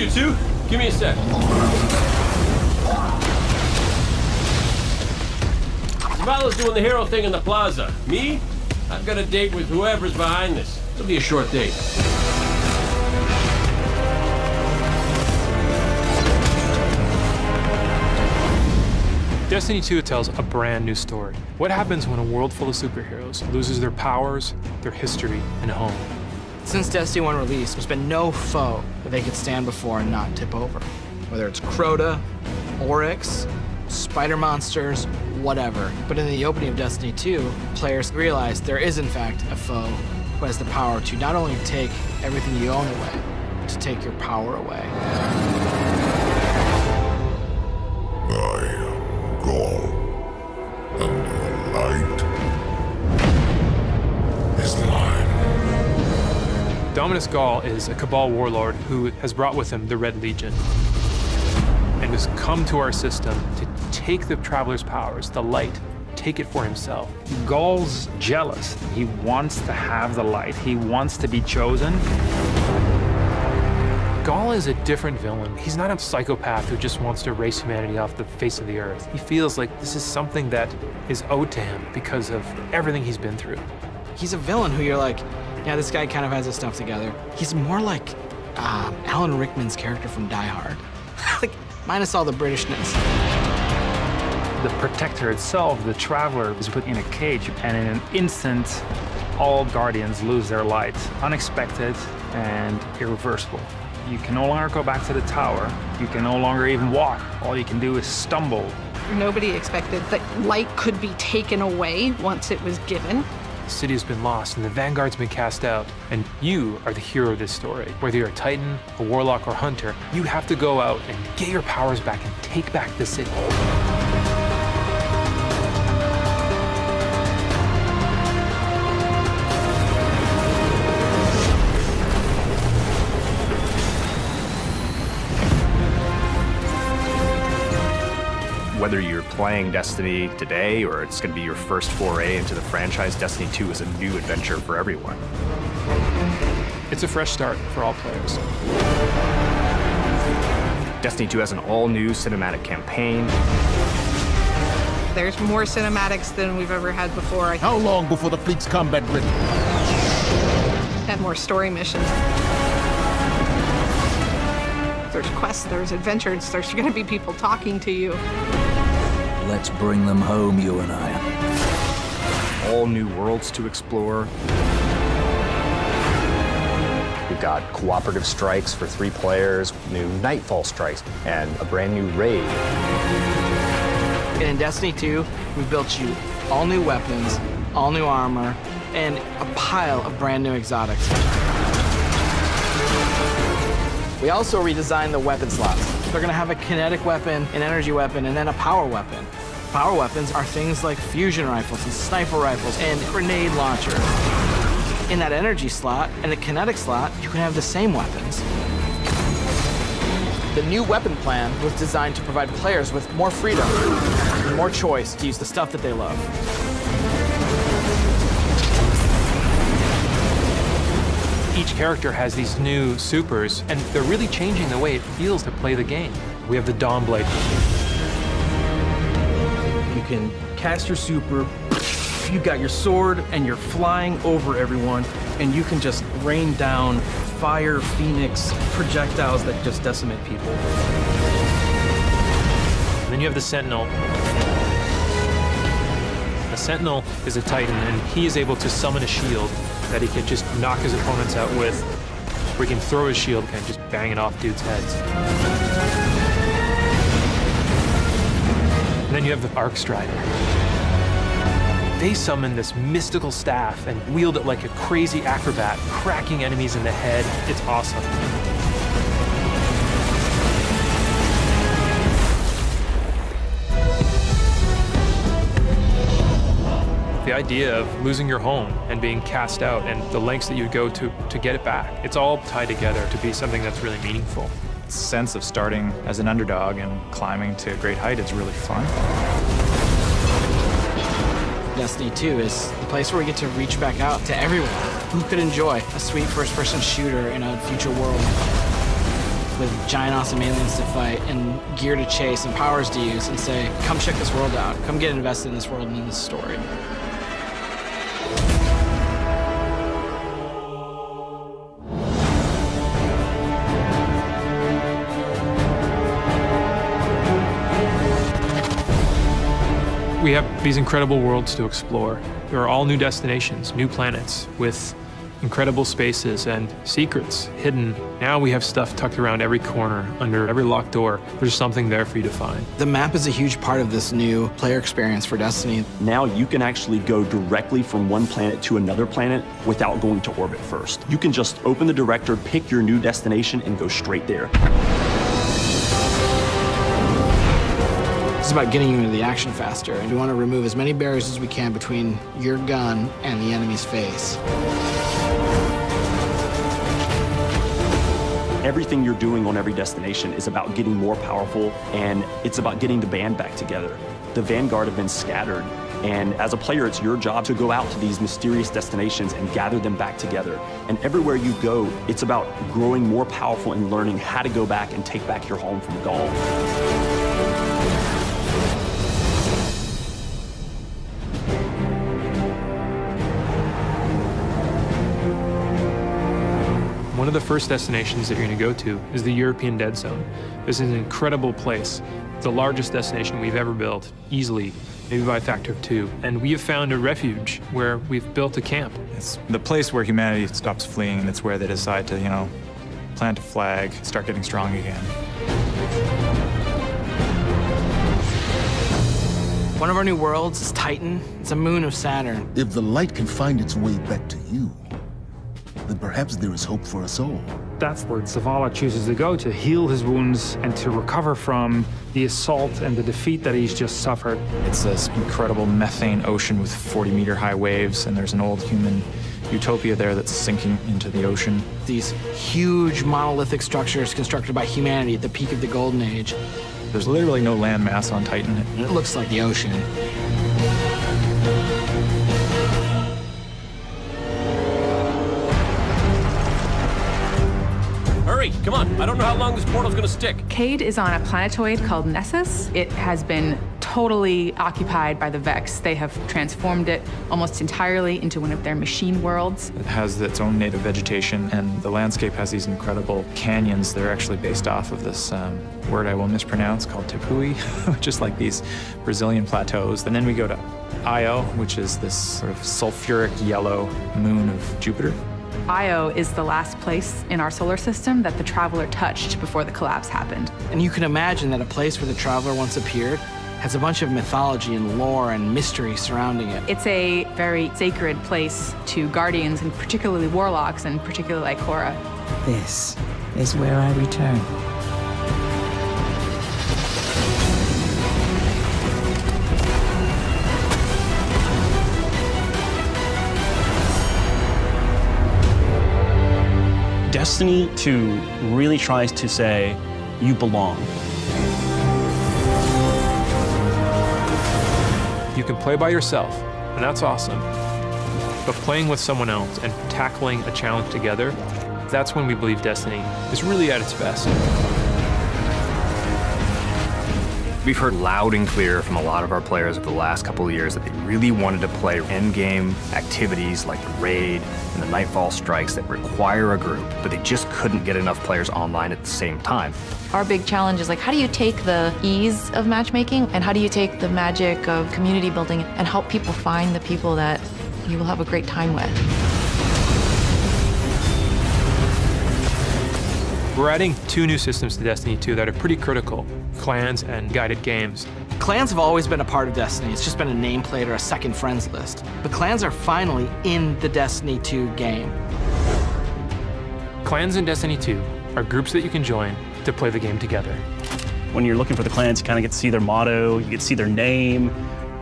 you two. Give me a sec. Zavala's doing the hero thing in the plaza. Me? I've got a date with whoever's behind this. It'll be a short date. Destiny 2 tells a brand new story. What happens when a world full of superheroes loses their powers, their history, and home? Since Destiny 1 release, there's been no foe that they could stand before and not tip over. Whether it's Crota, Oryx, spider monsters, whatever. But in the opening of Destiny 2, players realize there is in fact a foe who has the power to not only take everything you own away, but to take your power away. Gaul, and the light is mine. Dominus Gaul is a Cabal warlord who has brought with him the Red Legion and has come to our system to take the Traveler's powers, the light, take it for himself. Gaul's jealous. He wants to have the light. He wants to be chosen. Gaul is a different villain. He's not a psychopath who just wants to erase humanity off the face of the earth. He feels like this is something that is owed to him because of everything he's been through. He's a villain who you're like, yeah, this guy kind of has his stuff together. He's more like Alan Rickman's character from Die Hard. Like, minus all the Britishness. The Protector itself, the Traveler, is put in a cage, and in an instant, all Guardians lose their light. Unexpected and irreversible. You can no longer go back to the tower. You can no longer even walk. All you can do is stumble. Nobody expected that light could be taken away once it was given. The city has been lost and the Vanguard's been cast out, and you are the hero of this story. Whether you're a Titan, a Warlock, or Hunter, you have to go out and get your powers back and take back the city. Whether you're playing Destiny today or it's going to be your first foray into the franchise, Destiny 2 is a new adventure for everyone. It's a fresh start for all players. Destiny 2 has an all-new cinematic campaign. There's more cinematics than we've ever had before. How long before the fleet's combat ready? And more story missions. There's quests, there's adventures, there's going to be people talking to you. Let's bring them home, you and I. All new worlds to explore. We've got cooperative strikes for 3 players, new Nightfall strikes, and a brand new raid. And in Destiny 2, we built you all new weapons, all new armor, and a pile of brand new exotics. We also redesigned the weapon slots. They're gonna have a kinetic weapon, an energy weapon, and then a power weapon. Power weapons are things like fusion rifles and sniper rifles and grenade launchers. In that energy slot and the kinetic slot, you can have the same weapons. The new weapon plan was designed to provide players with more freedom and more choice to use the stuff that they love. Each character has these new supers, and they're really changing the way it feels to play the game. We have the Dawnblade. You can cast your super, you got your sword, and you're flying over everyone, and you can just rain down fire, phoenix, projectiles that just decimate people. And then you have the Sentinel. The Sentinel is a Titan, and he is able to summon a shield that he can just knock his opponents out with, or he can throw his shield and just bang it off dudes' heads. And then you have the Arc Strider. They summon this mystical staff and wield it like a crazy acrobat, cracking enemies in the head. It's awesome. The idea of losing your home and being cast out and the lengths that you go to get it back, it's all tied together to be something that's really meaningful. The sense of starting as an underdog and climbing to a great height is really fun. Destiny 2 is the place where we get to reach back out to everyone who could enjoy a sweet first-person shooter in a future world. with giant awesome aliens to fight and gear to chase and powers to use and say, come check this world out. Come get invested in this world and in this story. We have these incredible worlds to explore. There are all new destinations, new planets, with incredible spaces and secrets hidden. Now we have stuff tucked around every corner, under every locked door. There's something there for you to find. The map is a huge part of this new player experience for Destiny. Now you can actually go directly from one planet to another planet without going to orbit first. You can just open the director, pick your new destination, and go straight there. It's about getting you into the action faster, and we want to remove as many barriers as we can between your gun and the enemy's face. Everything you're doing on every destination is about getting more powerful, and it's about getting the band back together. The Vanguard have been scattered, and as a player, it's your job to go out to these mysterious destinations and gather them back together. And everywhere you go, it's about growing more powerful and learning how to go back and take back your home from Gaul. One of the first destinations that you're going to go to is the European Dead Zone. This is an incredible place. It's the largest destination we've ever built, easily, maybe by a factor of 2. And we have found a refuge where we've built a camp. It's the place where humanity stops fleeing, and it's where they decide to, plant a flag, start getting strong again. One of our new worlds is Titan. It's a moon of Saturn. If the light can find its way back to you, then perhaps there is hope for us all. That's where Zavala chooses to go, to heal his wounds and to recover from the assault and the defeat that he's just suffered. It's this incredible methane ocean with 40-meter-high waves, and there's an old human utopia there that's sinking into the ocean. These huge monolithic structures constructed by humanity at the peak of the Golden Age. There's literally no land mass on Titan. It looks like the ocean. Hurry, come on. I don't know how long this portal's gonna stick. Cade is on a planetoid called Nessus. It has been totally occupied by the Vex. They have transformed it almost entirely into one of their machine worlds. It has its own native vegetation, and the landscape has these incredible canyons. They're actually based off of this word I will mispronounce called Tepui, which is like these Brazilian plateaus. And then we go to Io, which is this sort of sulfuric yellow moon of Jupiter. Io is the last place in our solar system that the Traveler touched before the collapse happened. And you can imagine that a place where the Traveler once appeared has a bunch of mythology and lore and mystery surrounding it. It's a very sacred place to Guardians, and particularly Warlocks, and particularly Ikora. This is where I return. Destiny 2 really tries to say, you belong. You can play by yourself, and that's awesome. But playing with someone else and tackling a challenge together, that's when we believe Destiny is really at its best. We've heard loud and clear from a lot of our players over the last couple of years that they really wanted to play endgame activities like the raid and the Nightfall strikes that require a group, but they just couldn't get enough players online at the same time. Our big challenge is like, how do you take the ease of matchmaking and how do you take the magic of community building and help people find the people that you will have a great time with? We're adding 2 new systems to Destiny 2 that are pretty critical: clans and guided games. Clans have always been a part of Destiny. It's just been a nameplate or a second friends list. But clans are finally in the Destiny 2 game. Clans in Destiny 2 are groups that you can join to play the game together. When you're looking for the clans, you kind of get to see their motto, you get to see their name,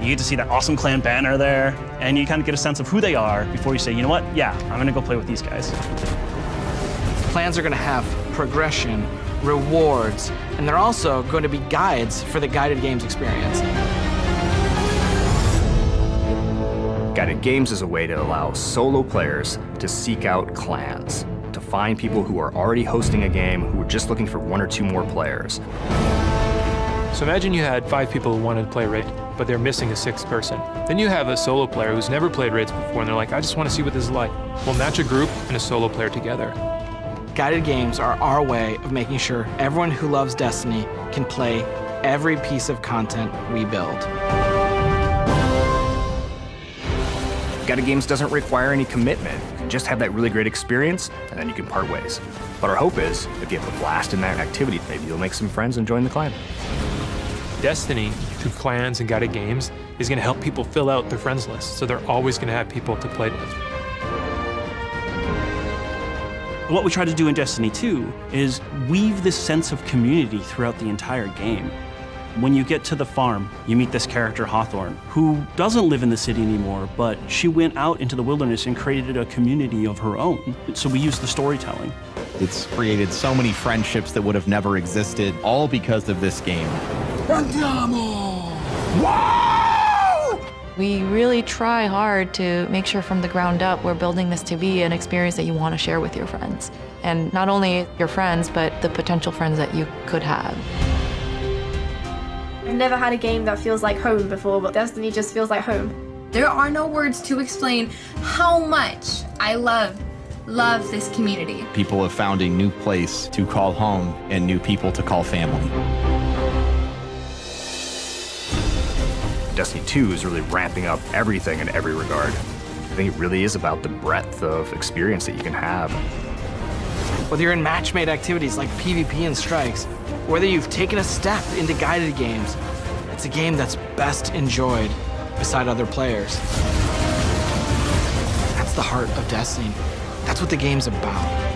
you get to see that awesome clan banner there, and you kind of get a sense of who they are before you say, you know what, yeah, I'm gonna go play with these guys. Clans are gonna have progression, rewards, and they're also going to be guides for the guided games experience. Guided games is a way to allow solo players to seek out clans, to find people who are already hosting a game who are just looking for 1 or 2 more players. So imagine you had 5 people who wanted to play Raid, but they're missing a 6th person. Then you have a solo player who's never played Raids before, and they're like, I just want to see what this is like. We'll match a group and a solo player together. Guided games are our way of making sure everyone who loves Destiny can play every piece of content we build. Guided games doesn't require any commitment. You can just have that really great experience, and then you can part ways. But our hope is, if you have a blast in that activity, maybe you'll make some friends and join the clan. Destiny, through clans and guided games, is going to help people fill out their friends list, so they're always going to have people to play with. What we try to do in Destiny 2 is weave this sense of community throughout the entire game. When you get to the farm, you meet this character, Hawthorne, who doesn't live in the city anymore, but she went out into the wilderness and created a community of her own. So we use the storytelling. It's created so many friendships that would have never existed, all because of this game. We really try hard to make sure from the ground up we're building this to be an experience that you want to share with your friends. And not only your friends, but the potential friends that you could have. I've never had a game that feels like home before, but Destiny just feels like home. There are no words to explain how much I love this community. People have found a new place to call home and new people to call family. Destiny 2 is really ramping up everything in every regard. I think it really is about the breadth of experience that you can have. Whether you're in match-made activities like PvP and strikes, whether you've taken a step into guided games, it's a game that's best enjoyed beside other players. That's the heart of Destiny. That's what the game's about.